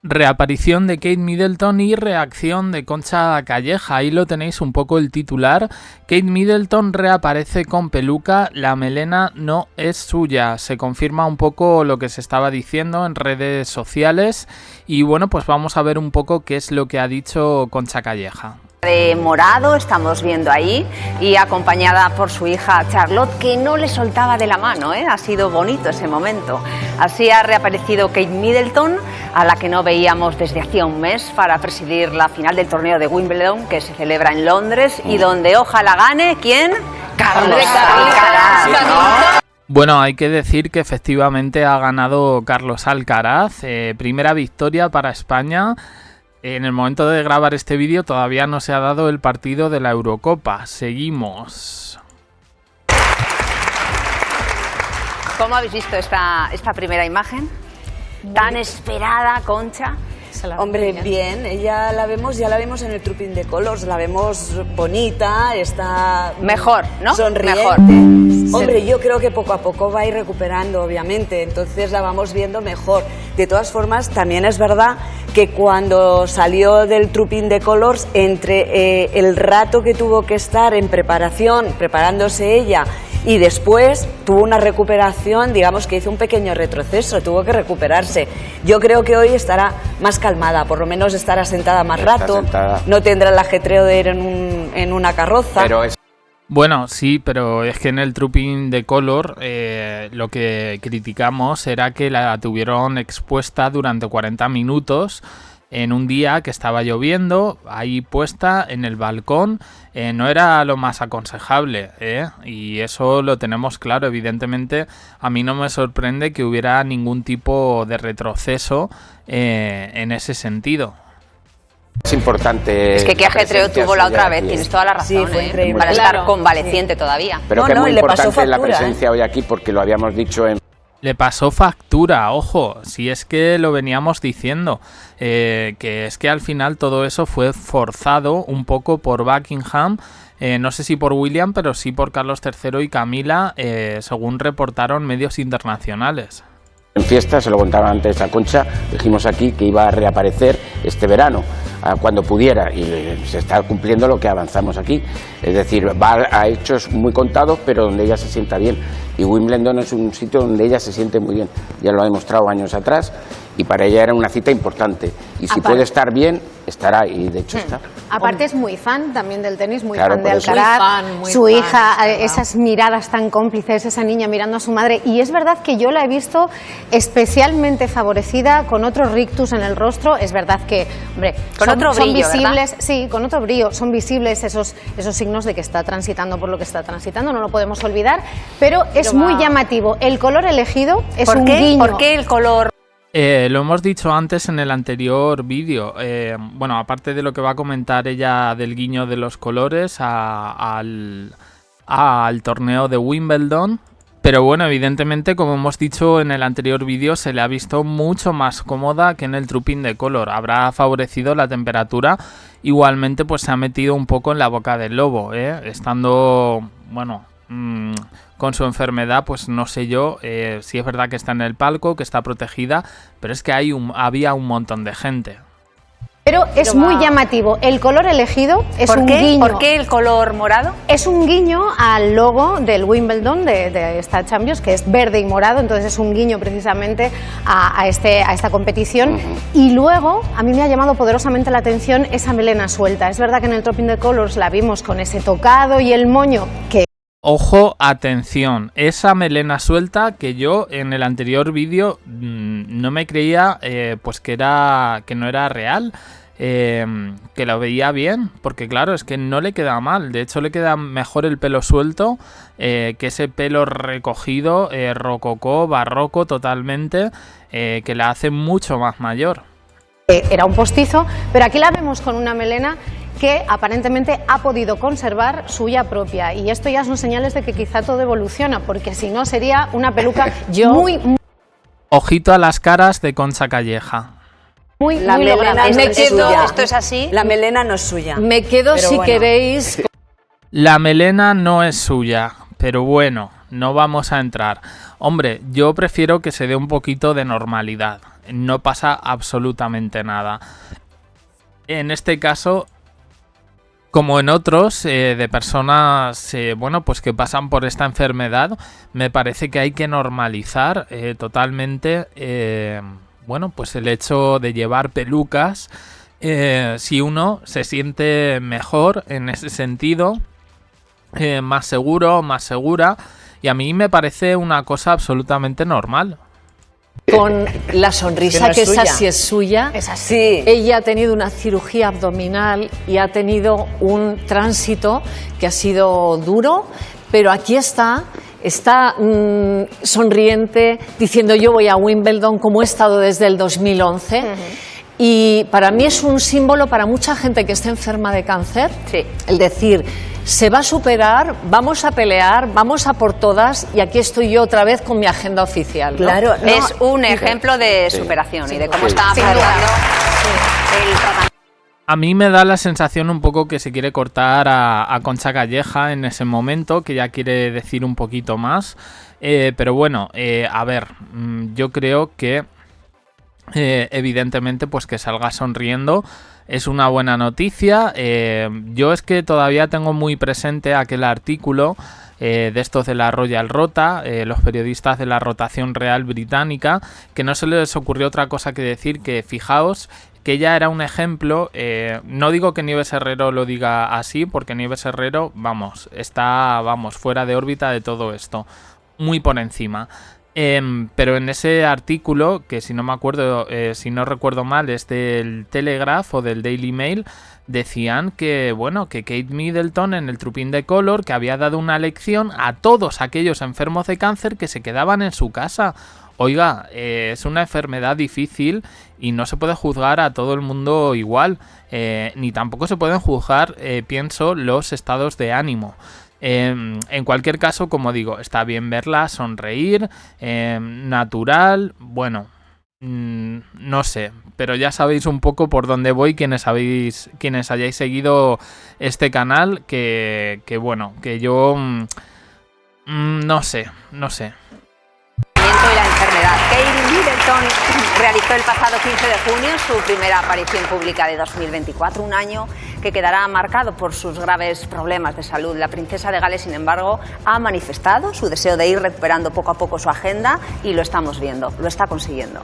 Reaparición de Kate Middleton y reacción de Concha Calleja. Ahí lo tenéis un poco el titular. Kate Middleton reaparece con peluca, la melena no es suya. Se confirma un poco lo que se estaba diciendo en redes sociales. Y bueno, pues vamos a ver un poco qué es lo que ha dicho Concha Calleja. De morado estamos viendo ahí y acompañada por su hija Charlotte, que no le soltaba de la mano, ha sido bonito ese momento. Así ha reaparecido Kate Middleton, a la que no veíamos desde hacía un mes, para presidir la final del torneo de Wimbledon, que se celebra en Londres y donde ojalá gane, ¿quién? Carlos Alcaraz. Bueno, hay que decir que efectivamente ha ganado Carlos Alcaraz, primera victoria para España. En el momento de grabar este vídeo todavía no se ha dado el partido de la Eurocopa. Seguimos. ¿Cómo habéis visto esta primera imagen? Tan esperada, Concha. Hombre, bien, ya la vemos en el Trooping de Colors, la vemos bonita, está mejor, ¿no? Sonriente. Mejor. Hombre, yo creo que poco a poco va a ir recuperando, obviamente, entonces la vamos viendo mejor. De todas formas, también es verdad que cuando salió del Trooping de Colors, entre el rato que tuvo que estar en preparación, preparándose ella, y después tuvo una recuperación, digamos que hizo un pequeño retroceso, tuvo que recuperarse. Yo creo que hoy estará más calmada, por lo menos estará sentada más rato, no tendrá el ajetreo de ir en una carroza. Bueno, sí, pero es que en el Trooping de Color lo que criticamos era que la tuvieron expuesta durante 40 minutos en un día que estaba lloviendo, ahí puesta en el balcón. No era lo más aconsejable, y eso lo tenemos claro. Evidentemente a mí no me sorprende que hubiera ningún tipo de retroceso en ese sentido. Es importante. Es que qué ajetreo tuvo la otra vez, tienes toda la razón, sí, fue increíble. para estar convaleciente todavía. Pero que es muy importante la presencia hoy aquí, porque lo habíamos dicho en... Le pasó factura, ojo, si es que lo veníamos diciendo, que es que al final todo eso fue forzado un poco por Buckingham, no sé si por William, pero sí por Carlos III y Camila, según reportaron medios internacionales. En fiesta, se lo contaba antes a Concha, dijimos aquí que iba a reaparecer este verano, cuando pudiera, y se está cumpliendo lo que avanzamos aquí. Es decir, va a hechos muy contados, pero donde ella se sienta bien. Y Wimbledon es un sitio donde ella se siente muy bien. Ya lo ha demostrado años atrás, y para ella era una cita importante. Y si puede estar bien, estará, y de hecho está. Aparte es muy fan también del tenis, muy Claro, fan de por eso. Alcaraz, Muy su fan, hija, ¿verdad? esas miradas tan cómplices, esa niña mirando a su madre. Y es verdad que yo la he visto especialmente favorecida, con otro rictus en el rostro. Es verdad que, hombre, Con otro son brillo, visibles, sí, con otro brillo, son visibles esos signos de que está transitando por lo que está transitando, no lo podemos olvidar, pero es muy llamativo. El color elegido es un guiño. ¿Por qué el color? Lo hemos dicho antes en el anterior vídeo. Bueno, aparte de lo que va a comentar ella del guiño de los colores al torneo de Wimbledon. Pero bueno, evidentemente, como hemos dicho en el anterior vídeo, se le ha visto mucho más cómoda que en el Trooping de Color. Habrá favorecido la temperatura. Igualmente, pues se ha metido un poco en la boca del lobo, estando, bueno, con su enfermedad, pues no sé yo, si es verdad que está en el palco, que está protegida, pero es que había un montón de gente. Pero es muy llamativo. El color elegido es un guiño. ¿Por qué el color morado? Es un guiño al logo del Wimbledon, de esta Champions, que es verde y morado, entonces es un guiño precisamente a esta competición. Y luego, a mí me ha llamado poderosamente la atención esa melena suelta. Es verdad que en el Trooping de Colors la vimos con ese tocado y el moño que... Ojo, atención, esa melena suelta que yo en el anterior vídeo no me creía pues que no era real, que lo veía bien, porque claro, es que no le queda mal, de hecho le queda mejor el pelo suelto que ese pelo recogido, rococó, barroco totalmente, que la hace mucho más mayor. Era un postizo, pero aquí la vemos con una melena que aparentemente ha podido conservar suya propia, y esto ya son señales de que quizá todo evoluciona, porque si no sería una peluca muy Ojito a las caras de Concha Calleja. muy La melena lograda. no es suya. Esto es así. La melena no es suya. Me quedo, Pero si bueno. queréis... La melena no es suya, pero bueno, no vamos a entrar. Hombre, yo prefiero que se dé un poquito de normalidad. no pasa absolutamente nada. En este caso, como en otros, de personas bueno, pues que pasan por esta enfermedad, me parece que hay que normalizar totalmente bueno, pues el hecho de llevar pelucas. Si uno se siente mejor en ese sentido, más seguro, más segura, y a mí me parece una cosa absolutamente normal. Con la sonrisa que esa sí es suya. Es así. Sí. Ella ha tenido una cirugía abdominal y ha tenido un tránsito que ha sido duro, pero aquí está sonriente, diciendo yo voy a Wimbledon como he estado desde el 2011. Y para mí es un símbolo para mucha gente que está enferma de cáncer, Sí. el decir, se va a superar, vamos a pelear, vamos a por todas, y aquí estoy yo otra vez con mi agenda oficial, ¿no? Claro, no, Es un ejemplo de superación y de cómo está Sin afrontando duda. el tratamiento. A mí me da la sensación un poco que se quiere cortar a Concha Calleja en ese momento, que ya quiere decir un poquito más. Pero bueno, a ver, yo creo que evidentemente pues que salga sonriendo es una buena noticia. Yo es que todavía tengo muy presente aquel artículo de estos de la Royal Rota, los periodistas de la Rotación Real Británica, que no se les ocurrió otra cosa que decir que fijaos que ella era un ejemplo. No digo que Nieves Herrero lo diga así, porque Nieves Herrero, está fuera de órbita de todo esto, muy por encima. Pero en ese artículo, que si no me acuerdo, si no recuerdo mal, es del Telegraph o del Daily Mail, decían que, bueno, que Kate Middleton en el Trupín de Color, que había dado una lección a todos aquellos enfermos de cáncer que se quedaban en su casa. Oiga, es una enfermedad difícil y no se puede juzgar a todo el mundo igual, ni tampoco se pueden juzgar, pienso, los estados de ánimo. En cualquier caso, como digo, está bien verla sonreír, natural, bueno, no sé, pero ya sabéis un poco por dónde voy quienes hayáis seguido este canal, que bueno, que yo no sé. Y la enfermedad. Kate Middleton realizó el pasado 15 de junio su primera aparición pública de 2024, un año que quedará marcado por sus graves problemas de salud. La princesa de Gales, sin embargo, ha manifestado su deseo de ir recuperando poco a poco su agenda y lo estamos viendo, lo está consiguiendo.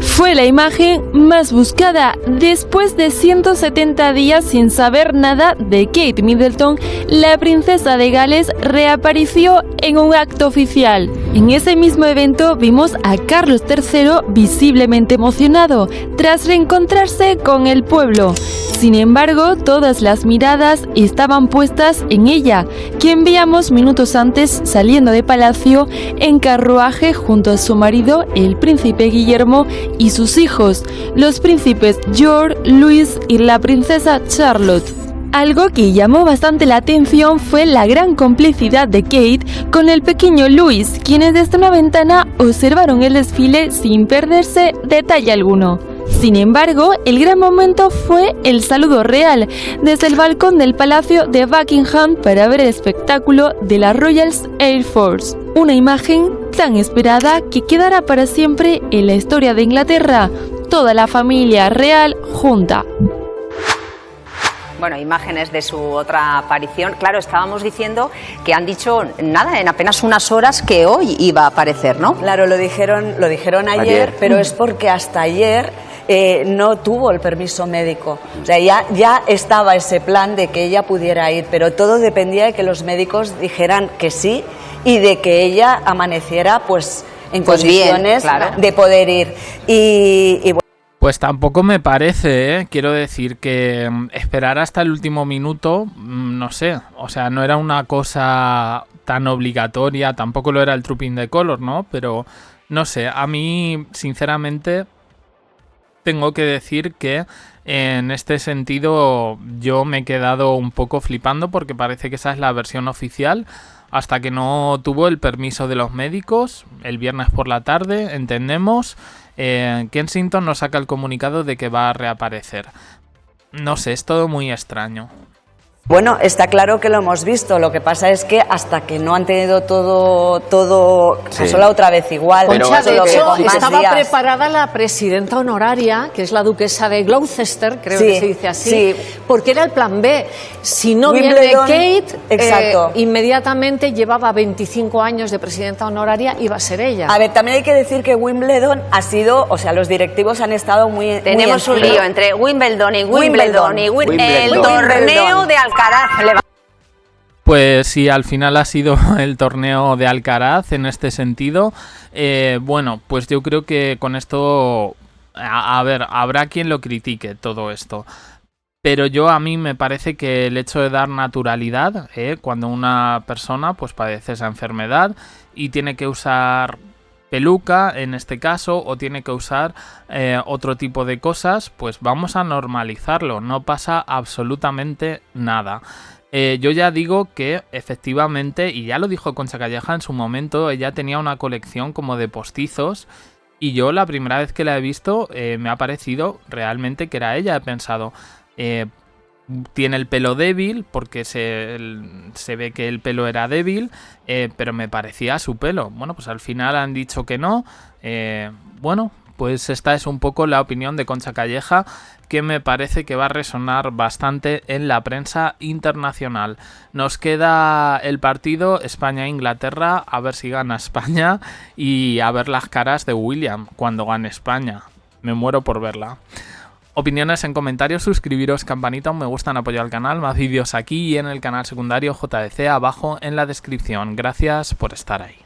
Fue la imagen más buscada. Después de 170 días sin saber nada de Kate Middleton, la princesa de Gales reapareció en un acto oficial. En ese mismo evento vimos a Carlos III visiblemente emocionado tras reencontrarse con el pueblo. Sin embargo, todas las miradas estaban puestas en ella, quien veíamos minutos antes saliendo de palacio en carruaje junto a su marido, el príncipe Guillermo, y sus hijos, los príncipes George, Louis y la princesa Charlotte. Algo que llamó bastante la atención fue la gran complicidad de Kate con el pequeño Louis, quienes desde una ventana observaron el desfile sin perderse detalle alguno. Sin embargo, el gran momento fue el saludo real desde el balcón del Palacio de Buckingham para ver el espectáculo de la Royal Air Force. Una imagen tan esperada que quedará para siempre en la historia de Inglaterra, toda la familia real junta. Bueno, imágenes de su otra aparición. Claro, estábamos diciendo que han dicho nada, en apenas unas horas, que hoy iba a aparecer, ¿no? Claro, lo dijeron ayer, pero es porque hasta ayer no tuvo el permiso médico. O sea, ya estaba ese plan de que ella pudiera ir, pero todo dependía de que los médicos dijeran que sí y de que ella amaneciera pues en condiciones bien, claro, de poder ir. Y bueno. Pues tampoco me parece, quiero decir que esperar hasta el último minuto, no sé, o sea, no era una cosa tan obligatoria, tampoco lo era el Trupín de Color, ¿no? Pero no sé, a mí sinceramente tengo que decir que en este sentido yo me he quedado un poco flipando porque parece que esa es la versión oficial. Hasta que no tuvo el permiso de los médicos, el viernes por la tarde, entendemos, Kensington nos saca el comunicado de que va a reaparecer. No sé, es todo muy extraño. Bueno, está claro que lo hemos visto, lo que pasa es que hasta que no han tenido todo Sí. pasó la otra vez igual. Concha, de Solo que hecho, con más estaba días. preparada la presidenta honoraria, que es la duquesa de Gloucester, creo Sí, que se dice así, sí. porque era el plan B. Si no Wimbledon, viene Kate, exacto. inmediatamente llevaba 25 años de presidenta honoraria, iba a ser ella. A ver, también hay que decir que Wimbledon ha sido, o sea, los directivos han estado muy Tenemos muy un encima. lío entre Wimbledon y Wimbledon y Wimbledon. el torneo de Alcaraz. Pues sí, al final ha sido el torneo de Alcaraz en este sentido. Bueno, pues yo creo que con esto, a ver, habrá quien lo critique todo esto. Pero a mí me parece que el hecho de dar naturalidad, cuando una persona pues padece esa enfermedad y tiene que usar peluca en este caso o tiene que usar otro tipo de cosas, pues vamos a normalizarlo, no pasa absolutamente nada. Yo ya digo que efectivamente, y ya lo dijo Concha Calleja en su momento, ella tenía una colección como de postizos y yo la primera vez que la he visto me ha parecido realmente que era ella. He pensado, tiene el pelo débil porque se ve que el pelo era débil, pero me parecía su pelo. Bueno, pues al final han dicho que no. Bueno, pues esta es un poco la opinión de Concha Calleja, que me parece que va a resonar bastante en la prensa internacional. Nos queda el partido España-Inglaterra, a ver si gana España y a ver las caras de William cuando gane España. Me muero por verla. Opiniones en comentarios, suscribiros, campanita, un me gusta, en apoyo al canal, más vídeos aquí y en el canal secundario JDC abajo en la descripción. Gracias por estar ahí.